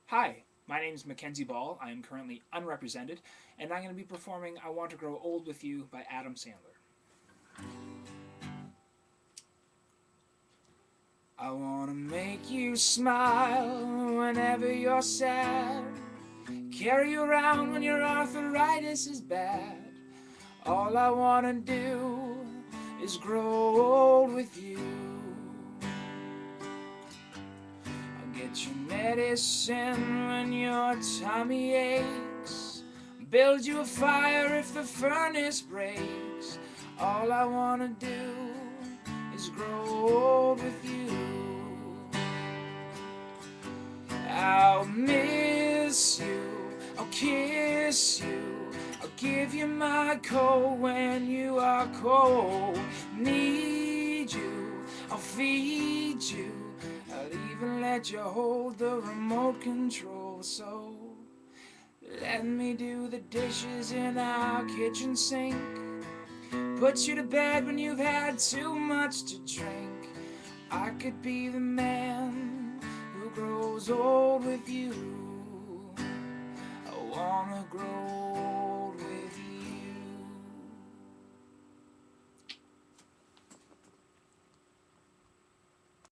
Hi, my name is Mackenzie Ball. I am currently unrepresented, and I'm going to be performing I Want to Grow Old with You by Adam Sandler. I want to make you smile whenever you're sad. Carry you around when your arthritis is bad. All I want to do is grow old with you. I'll get you medicine when your tummy aches. Build you a fire if the furnace breaks. All I want to do is grow old with you. I'll miss you, I'll kiss you, I'll give you my coat when you are cold. Need you, I'll feed you, I'll even let you hold the remote control. So let me do the dishes in our kitchen sink, put you to bed when you've had too much to drink. I could be the man who grows old with you. I wanna grow